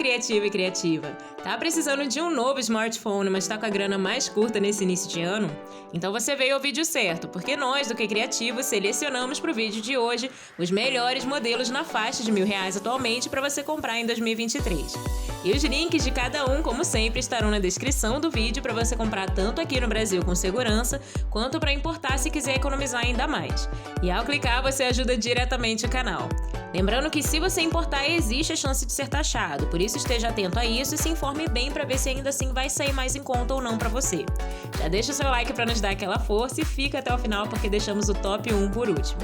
criativo e criativa! Tá precisando de um novo smartphone, mas tá com a grana mais curta nesse início de ano? Então você veio ao vídeo certo, porque nós do Que Criativo selecionamos pro vídeo de hoje os melhores modelos na faixa de R$1.000 atualmente para você comprar em 2023. E os links de cada um, como sempre, estarão na descrição do vídeo para você comprar tanto aqui no Brasil com segurança, quanto para importar se quiser economizar ainda mais. E ao clicar, você ajuda diretamente o canal. Lembrando que se você importar, existe a chance de ser taxado, por isso esteja atento a isso e se informe bem para ver se ainda assim vai sair mais em conta ou não para você. Já deixa o seu like para nos dar aquela força e fica até o final porque deixamos o top 1 por último.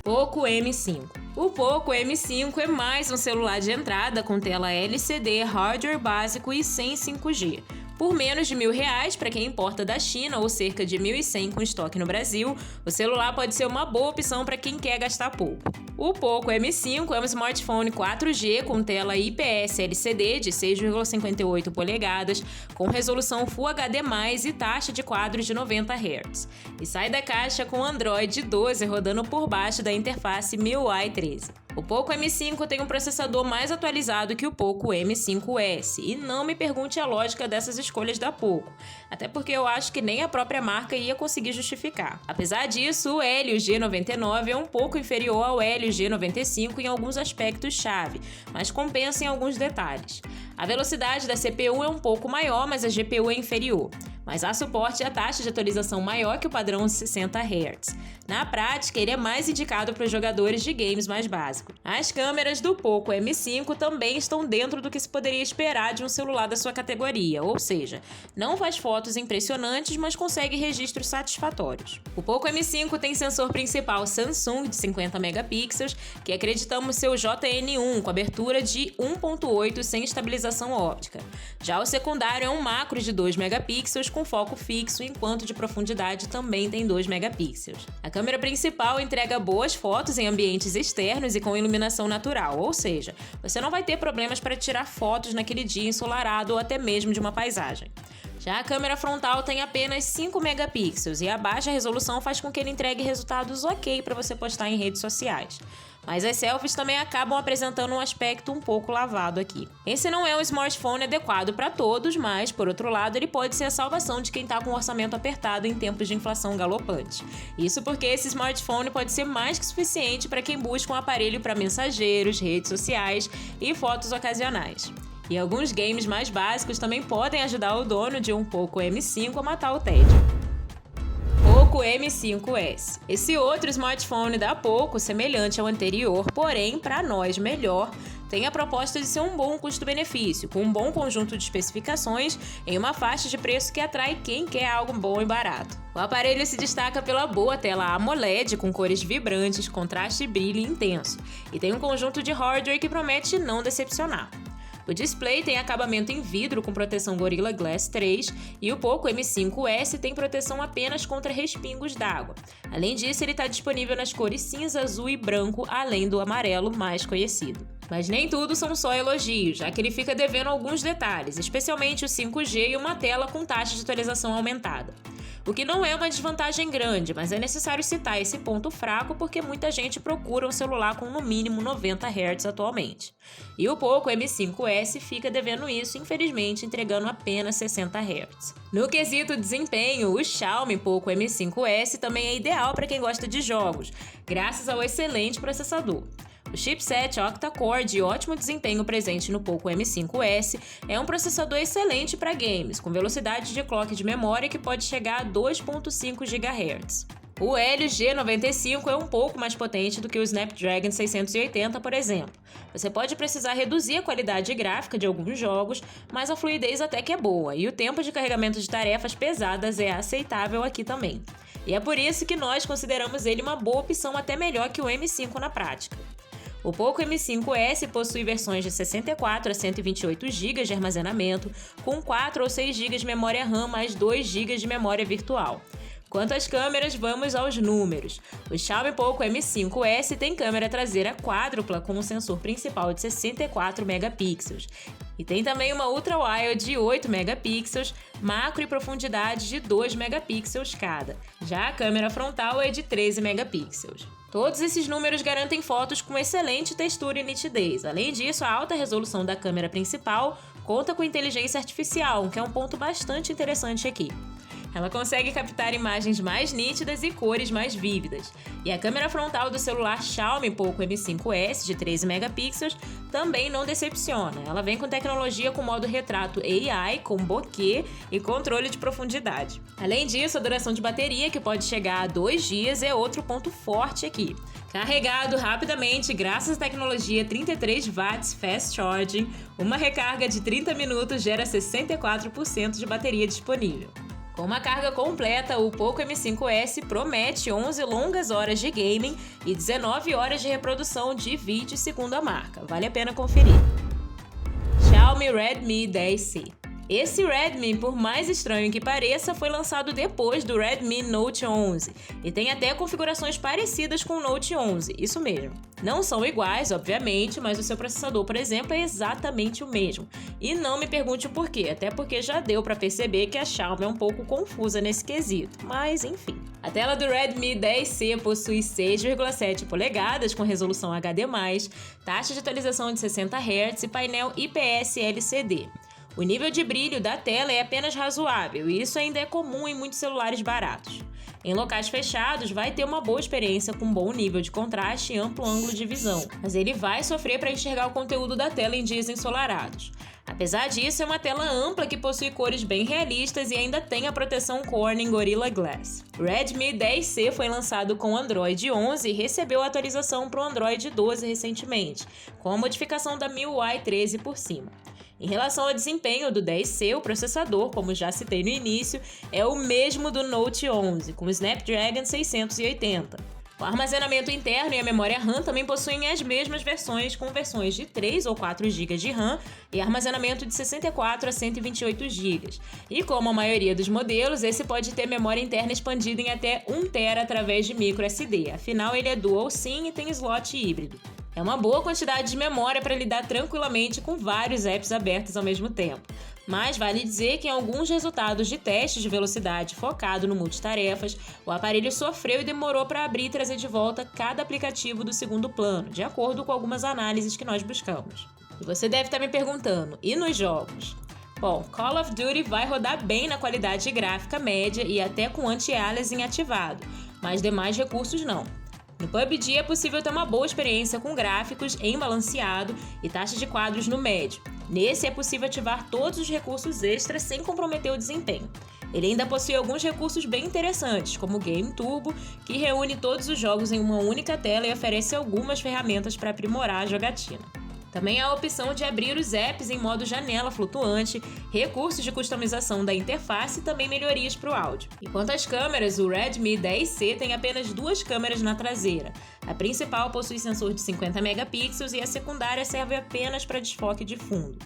Poco M5. O Poco M5 é mais um celular de entrada com tela LCD, hardware básico e sem 5G. Por menos de R$1.000 para quem importa da China ou cerca de 1.100 com estoque no Brasil, o celular pode ser uma boa opção para quem quer gastar pouco. O Poco M5 é um smartphone 4G com tela IPS LCD de 6,58 polegadas, com resolução Full HD+, e taxa de quadros de 90 Hz. E sai da caixa com Android 12 rodando por baixo da interface MIUI 13. O Poco M5 tem um processador mais atualizado que o Poco M5S, e não me pergunte a lógica dessas escolhas da Poco, até porque eu acho que nem a própria marca ia conseguir justificar. Apesar disso, o Helio G99 é um pouco inferior ao Helio G95 em alguns aspectos-chave, mas compensa em alguns detalhes. A velocidade da CPU é um pouco maior, mas a GPU é inferior. Mas há suporte a taxa de atualização maior que o padrão 60 Hz. Na prática, ele é mais indicado para os jogadores de games mais básicos. As câmeras do Poco M5 também estão dentro do que se poderia esperar de um celular da sua categoria, ou seja, não faz fotos impressionantes, mas consegue registros satisfatórios. O Poco M5 tem sensor principal Samsung de 50 megapixels, que acreditamos ser o JN1, com abertura de 1.8 sem estabilização óptica. Já o secundário é um macro de 2 megapixels, com foco fixo, enquanto de profundidade também tem 2 megapixels. A câmera principal entrega boas fotos em ambientes externos e com iluminação natural, ou seja, você não vai ter problemas para tirar fotos naquele dia ensolarado ou até mesmo de uma paisagem. Já a câmera frontal tem apenas 5 megapixels e a baixa resolução faz com que ele entregue resultados ok para você postar em redes sociais. Mas as selfies também acabam apresentando um aspecto um pouco lavado aqui. Esse não é um smartphone adequado para todos, mas, por outro lado, ele pode ser a salvação de quem está com um orçamento apertado em tempos de inflação galopante. Isso porque esse smartphone pode ser mais que suficiente para quem busca um aparelho para mensageiros, redes sociais e fotos ocasionais. E alguns games mais básicos também podem ajudar o dono de um Poco M5 a matar o tédio. Poco M5S. Esse outro smartphone da Poco, semelhante ao anterior, porém, para nós melhor, tem a proposta de ser um bom custo-benefício, com um bom conjunto de especificações em uma faixa de preço que atrai quem quer algo bom e barato. O aparelho se destaca pela boa tela AMOLED com cores vibrantes, contraste e brilho intenso, e tem um conjunto de hardware que promete não decepcionar. O display tem acabamento em vidro com proteção Gorilla Glass 3 e o Poco M5S tem proteção apenas contra respingos d'água. Além disso, ele está disponível nas cores cinza, azul e branco, além do amarelo mais conhecido. Mas nem tudo são só elogios, já que ele fica devendo alguns detalhes, especialmente o 5G e uma tela com taxa de atualização aumentada. O que não é uma desvantagem grande, mas é necessário citar esse ponto fraco porque muita gente procura um celular com no mínimo 90 Hz atualmente. E o Poco M5S fica devendo isso, infelizmente, entregando apenas 60 Hz. No quesito desempenho, o Xiaomi Poco M5S também é ideal para quem gosta de jogos, graças ao excelente processador. O chipset octa-core de ótimo desempenho presente no Poco M5S é um processador excelente para games, com velocidade de clock de memória que pode chegar a 2.5 GHz. O Helio G95 é um pouco mais potente do que o Snapdragon 680, por exemplo. Você pode precisar reduzir a qualidade gráfica de alguns jogos, mas a fluidez até que é boa, e o tempo de carregamento de tarefas pesadas é aceitável aqui também. E é por isso que nós consideramos ele uma boa opção, até melhor que o M5 na prática. O Poco M5S possui versões de 64 a 128 GB de armazenamento, com 4 ou 6 GB de memória RAM mais 2 GB de memória virtual. Quanto às câmeras, vamos aos números. O Xiaomi Poco M5S tem câmera traseira quádrupla com um sensor principal de 64 megapixels. E tem também uma ultra-wide de 8 megapixels, macro e profundidade de 2 megapixels cada. Já a câmera frontal é de 13 megapixels. Todos esses números garantem fotos com excelente textura e nitidez. Além disso, a alta resolução da câmera principal conta com inteligência artificial, que é um ponto bastante interessante aqui. Ela consegue captar imagens mais nítidas e cores mais vívidas. E a câmera frontal do celular Xiaomi Poco M5S de 13 megapixels também não decepciona. Ela vem com tecnologia com modo retrato AI, com bokeh e controle de profundidade. Além disso, a duração de bateria, que pode chegar a 2 dias, é outro ponto forte aqui. Carregado rapidamente graças à tecnologia 33 watts Fast Charging, uma recarga de 30 minutos gera 64% de bateria disponível. Com uma carga completa, o Poco M5S promete 11 longas horas de gaming e 19 horas de reprodução de vídeo segundo a marca. Vale a pena conferir. Xiaomi Redmi 10C. Esse Redmi, por mais estranho que pareça, foi lançado depois do Redmi Note 11 e tem até configurações parecidas com o Note 11, isso mesmo. Não são iguais, obviamente, mas o seu processador, por exemplo, é exatamente o mesmo. E não me pergunte o porquê, até porque já deu para perceber que a Xiaomi é um pouco confusa nesse quesito, mas enfim. A tela do Redmi 10C possui 6,7 polegadas com resolução HD+, taxa de atualização de 60 Hz e painel IPS LCD. O nível de brilho da tela é apenas razoável e isso ainda é comum em muitos celulares baratos. Em locais fechados, vai ter uma boa experiência com bom nível de contraste e amplo ângulo de visão, mas ele vai sofrer para enxergar o conteúdo da tela em dias ensolarados. Apesar disso, é uma tela ampla que possui cores bem realistas e ainda tem a proteção Corning Gorilla Glass. O Redmi 10C foi lançado com Android 11 e recebeu a atualização para o Android 12 recentemente, com a modificação da MIUI 13 por cima. Em relação ao desempenho do 10C, o processador, como já citei no início, é o mesmo do Note 11, com o Snapdragon 680. O armazenamento interno e a memória RAM também possuem as mesmas versões, com versões de 3 ou 4 GB de RAM e armazenamento de 64 a 128 GB. E como a maioria dos modelos, esse pode ter memória interna expandida em até 1 TB através de microSD, afinal ele é Dual SIM e tem slot híbrido. É uma boa quantidade de memória para lidar tranquilamente com vários apps abertos ao mesmo tempo. Mas vale dizer que em alguns resultados de testes de velocidade focado no multitarefas, o aparelho sofreu e demorou para abrir e trazer de volta cada aplicativo do segundo plano, de acordo com algumas análises que nós buscamos. E você deve estar me perguntando, e nos jogos? Bom, Call of Duty vai rodar bem na qualidade gráfica média e até com anti-aliasing ativado, mas demais recursos não. No PUBG é possível ter uma boa experiência com gráficos em balanceado e taxa de quadros no médio. Nesse é possível ativar todos os recursos extras sem comprometer o desempenho. Ele ainda possui alguns recursos bem interessantes, como o Game Turbo, que reúne todos os jogos em uma única tela e oferece algumas ferramentas para aprimorar a jogatina. Também há a opção de abrir os apps em modo janela flutuante, recursos de customização da interface e também melhorias para o áudio. Enquanto às câmeras, o Redmi 10C tem apenas 2 câmeras na traseira. A principal possui sensor de 50 megapixels e a secundária serve apenas para desfoque de fundo.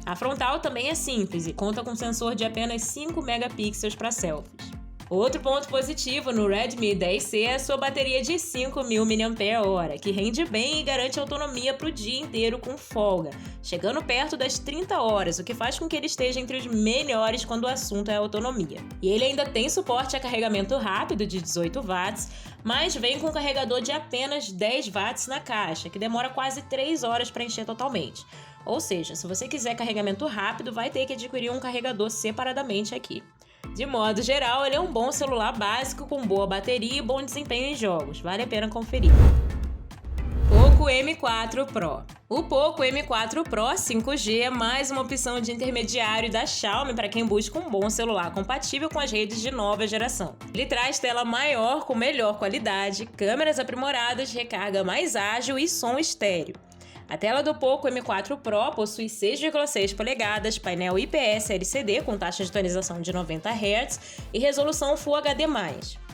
A frontal também é simples e conta com sensor de apenas 5 megapixels para selfies. Outro ponto positivo no Redmi 10C é a sua bateria de 5.000 mAh, que rende bem e garante autonomia para o dia inteiro com folga, chegando perto das 30 horas, o que faz com que ele esteja entre os melhores quando o assunto é autonomia. E ele ainda tem suporte a carregamento rápido de 18 watts, mas vem com um carregador de apenas 10 watts na caixa, que demora quase 3 horas para encher totalmente. Ou seja, se você quiser carregamento rápido, vai ter que adquirir um carregador separadamente aqui. De modo geral, ele é um bom celular básico com boa bateria e bom desempenho em jogos. Vale a pena conferir. Poco M4 Pro. O Poco M4 Pro 5G é mais uma opção de intermediário da Xiaomi para quem busca um bom celular compatível com as redes de nova geração. Ele traz tela maior com melhor qualidade, câmeras aprimoradas, recarga mais ágil e som estéreo. A tela do Poco M4 Pro possui 6,6 polegadas, painel IPS LCD com taxa de atualização de 90 Hz e resolução Full HD+.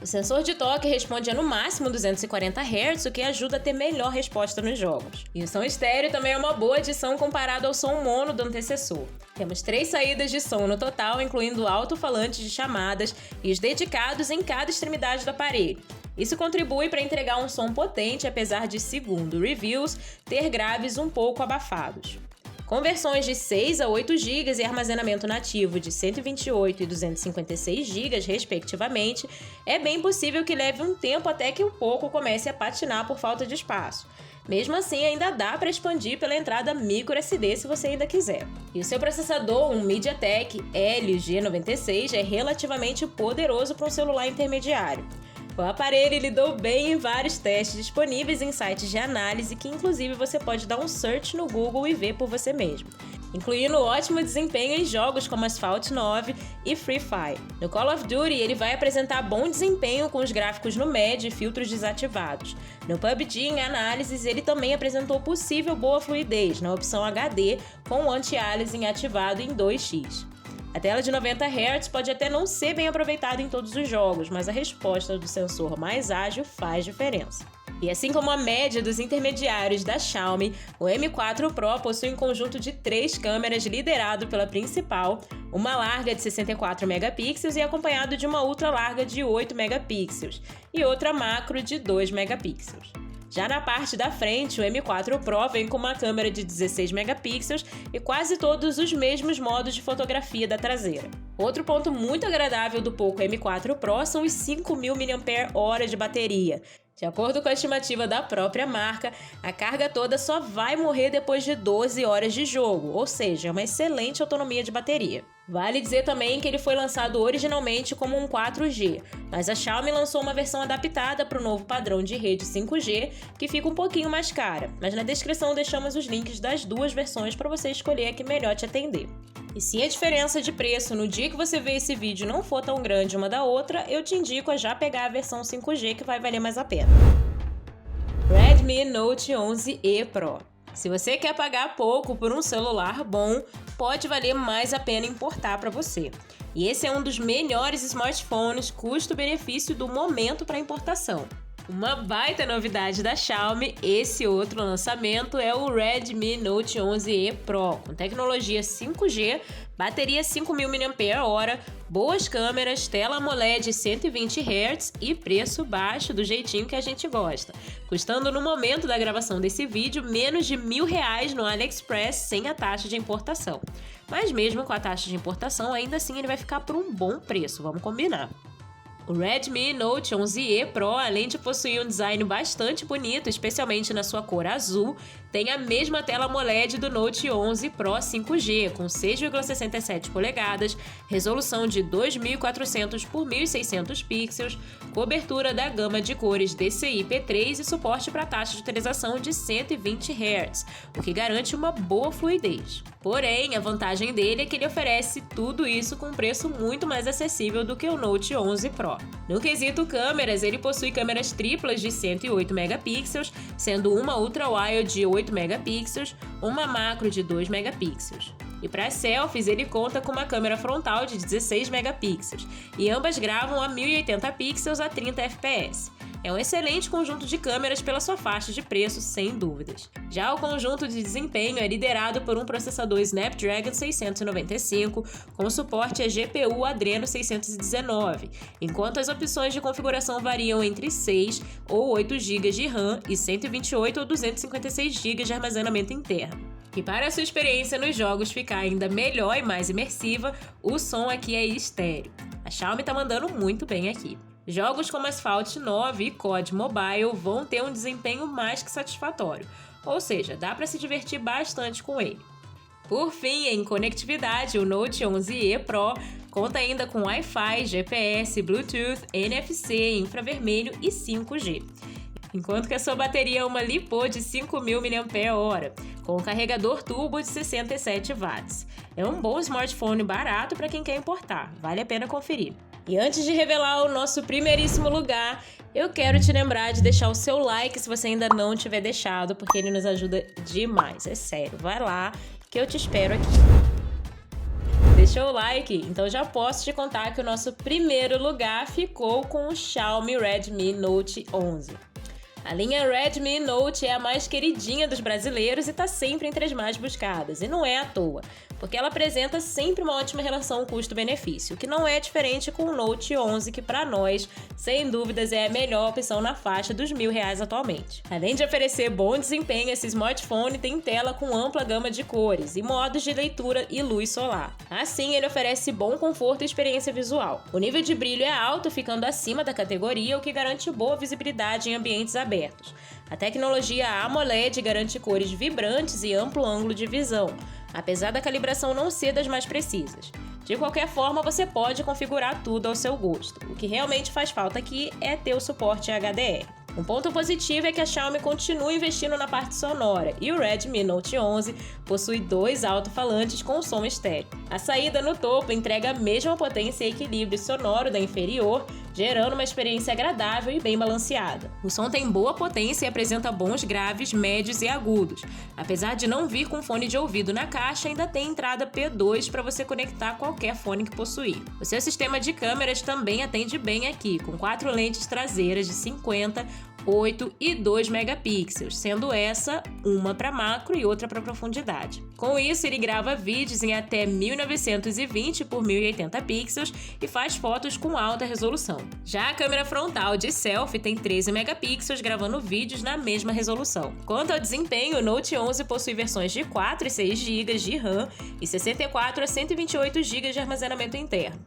O sensor de toque responde a no máximo 240 Hz, o que ajuda a ter melhor resposta nos jogos. E o som estéreo também é uma boa adição comparado ao som mono do antecessor. Temos 3 saídas de som no total, incluindo alto-falantes de chamadas e os dedicados em cada extremidade do aparelho. Isso contribui para entregar um som potente, apesar de, segundo reviews, ter graves um pouco abafados. Com versões de 6 a 8 GB e armazenamento nativo de 128 e 256 GB, respectivamente, é bem possível que leve um tempo até que o Poco comece a patinar por falta de espaço. Mesmo assim, ainda dá para expandir pela entrada microSD se você ainda quiser. E o seu processador, um MediaTek Helio G96, é relativamente poderoso para um celular intermediário. O aparelho lidou bem em vários testes disponíveis em sites de análise que inclusive você pode dar um search no Google e ver por você mesmo, incluindo ótimo desempenho em jogos como Asphalt 9 e Free Fire. No Call of Duty, ele vai apresentar bom desempenho com os gráficos no MED e filtros desativados. No PUBG, em análises, ele também apresentou possível boa fluidez na opção HD com o anti-aliasing ativado em 2x. A tela de 90 Hz pode até não ser bem aproveitada em todos os jogos, mas a resposta do sensor mais ágil faz diferença. E assim como a média dos intermediários da Xiaomi, o Mi 4 Pro possui um conjunto de 3 câmeras liderado pela principal, uma larga de 64 megapixels e acompanhado de uma ultra larga de 8 megapixels e outra macro de 2 megapixels. Já na parte da frente, o Mi 4 Pro vem com uma câmera de 16 megapixels e quase todos os mesmos modos de fotografia da traseira. Outro ponto muito agradável do Poco Mi 4 Pro são os 5.000 mAh de bateria. De acordo com a estimativa da própria marca, a carga toda só vai morrer depois de 12 horas de jogo, ou seja, uma excelente autonomia de bateria. Vale dizer também que ele foi lançado originalmente como um 4G, mas a Xiaomi lançou uma versão adaptada para o novo padrão de rede 5G, que fica um pouquinho mais cara, mas na descrição deixamos os links das duas versões para você escolher a que melhor te atender. E se a diferença de preço no dia que você vê esse vídeo não for tão grande uma da outra, eu te indico a já pegar a versão 5G que vai valer mais a pena. Redmi Note 11E Pro. Se você quer pagar pouco por um celular bom, pode valer mais a pena importar para você. E esse é um dos melhores smartphones custo-benefício do momento para importação. Uma baita novidade da Xiaomi, esse outro lançamento é o Redmi Note 11E Pro, com tecnologia 5G, bateria 5.000 mAh, boas câmeras, tela AMOLED 120 Hz e preço baixo do jeitinho que a gente gosta, custando no momento da gravação desse vídeo menos de R$1.000 no AliExpress sem a taxa de importação. Mas mesmo com a taxa de importação, ainda assim ele vai ficar por um bom preço, vamos combinar. O Redmi Note 11E Pro, além de possuir um design bastante bonito, especialmente na sua cor azul, tem a mesma tela AMOLED do Note 11 Pro 5G, com 6,67 polegadas, resolução de 2400 por 1600 pixels, cobertura da gama de cores DCI-P3 e suporte para taxa de atualização de 120 Hz, o que garante uma boa fluidez. Porém, a vantagem dele é que ele oferece tudo isso com um preço muito mais acessível do que o Note 11 Pro. No quesito câmeras, ele possui câmeras triplas de 108 megapixels, sendo uma ultra-wide de 8 megapixels, uma macro de 2 megapixels. E para selfies, ele conta com uma câmera frontal de 16 megapixels, e ambas gravam a 1080 pixels a 30 fps. É um excelente conjunto de câmeras pela sua faixa de preço, sem dúvidas. Já o conjunto de desempenho é liderado por um processador Snapdragon 695, com suporte a GPU Adreno 619, enquanto as opções de configuração variam entre 6 ou 8 GB de RAM e 128 ou 256 GB de armazenamento interno. E para a sua experiência nos jogos ficar ainda melhor e mais imersiva, o som aqui é estéreo. A Xiaomi tá mandando muito bem aqui. Jogos como Asphalt 9 e COD Mobile vão ter um desempenho mais que satisfatório, ou seja, dá para se divertir bastante com ele. Por fim, em conectividade, o Note 11E Pro conta ainda com Wi-Fi, GPS, Bluetooth, NFC, infravermelho e 5G. Enquanto que a sua bateria é uma LiPo de 5.000 mAh, com um carregador turbo de 67 watts. É um bom smartphone barato para quem quer importar, vale a pena conferir. E antes de revelar o nosso primeiríssimo lugar, eu quero te lembrar de deixar o seu like se você ainda não tiver deixado, porque ele nos ajuda demais, é sério. Vai lá que eu te espero aqui. Deixou o like? Então já posso te contar que o nosso primeiro lugar ficou com o Xiaomi Redmi Note 11. A linha Redmi Note é a mais queridinha dos brasileiros e está sempre entre as mais buscadas, e não é à toa, porque ela apresenta sempre uma ótima relação custo-benefício, que não é diferente com o Note 11, que para nós, sem dúvidas, é a melhor opção na faixa dos R$1.000 atualmente. Além de oferecer bom desempenho, esse smartphone tem tela com ampla gama de cores e modos de leitura e luz solar. Assim, ele oferece bom conforto e experiência visual. O nível de brilho é alto, ficando acima da categoria, o que garante boa visibilidade em ambientes abertos. A tecnologia AMOLED garante cores vibrantes e amplo ângulo de visão, apesar da calibração não ser das mais precisas. De qualquer forma, você pode configurar tudo ao seu gosto. O que realmente faz falta aqui é ter o suporte HDR. Um ponto positivo é que a Xiaomi continua investindo na parte sonora e o Redmi Note 11 possui 2 alto-falantes com som estéreo. A saída no topo entrega a mesma potência e equilíbrio sonoro da inferior, gerando uma experiência agradável e bem balanceada. O som tem boa potência e apresenta bons graves, médios e agudos. Apesar de não vir com fone de ouvido na caixa, ainda tem entrada P2 para você conectar qualquer fone que possuir. O seu sistema de câmeras também atende bem aqui, com 4 lentes traseiras de 50, 8 e 2 megapixels, sendo essa uma para macro e outra para profundidade. Com isso, ele grava vídeos em até 1920 por 1080 pixels e faz fotos com alta resolução. Já a câmera frontal de selfie tem 13 megapixels, gravando vídeos na mesma resolução. Quanto ao desempenho, o Note 11 possui versões de 4 e 6 GB de RAM e 64 a 128 GB de armazenamento interno.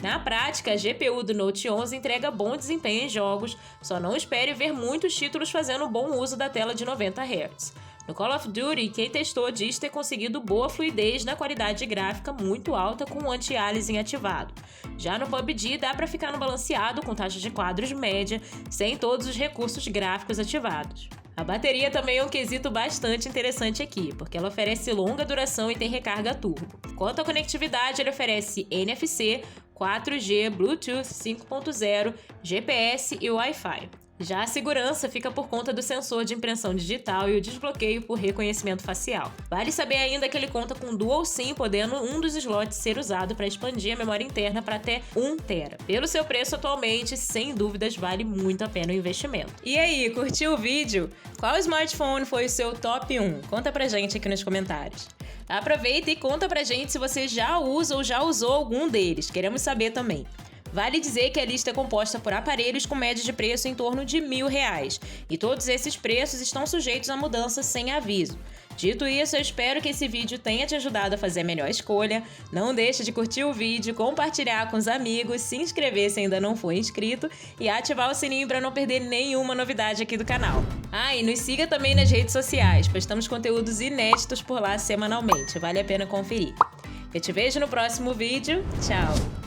Na prática, a GPU do Note 11 entrega bom desempenho em jogos, só não espere ver muitos títulos fazendo bom uso da tela de 90 Hz. No Call of Duty, quem testou diz ter conseguido boa fluidez na qualidade gráfica muito alta com o anti-aliasing ativado. Já no PUBG, dá para ficar no balanceado com taxa de quadros média, sem todos os recursos gráficos ativados. A bateria também é um quesito bastante interessante aqui, porque ela oferece longa duração e tem recarga turbo. Quanto à conectividade, ele oferece NFC, 4G, Bluetooth 5.0, GPS e Wi-Fi. Já a segurança fica por conta do sensor de impressão digital e o desbloqueio por reconhecimento facial. Vale saber ainda que ele conta com Dual SIM, podendo um dos slots ser usado para expandir a memória interna para até 1 TB. Pelo seu preço atualmente, sem dúvidas, vale muito a pena o investimento. E aí, curtiu o vídeo? Qual smartphone foi o seu top 1? Conta pra gente aqui nos comentários. Aproveita e conta pra gente se você já usa ou já usou algum deles, queremos saber também. Vale dizer que a lista é composta por aparelhos com média de preço em torno de R$1.000, e todos esses preços estão sujeitos a mudança sem aviso. Dito isso, eu espero que esse vídeo tenha te ajudado a fazer a melhor escolha. Não deixe de curtir o vídeo, compartilhar com os amigos, se inscrever se ainda não for inscrito e ativar o sininho para não perder nenhuma novidade aqui do canal. E nos siga também nas redes sociais, postamos conteúdos inéditos por lá semanalmente, vale a pena conferir. Eu te vejo no próximo vídeo, tchau!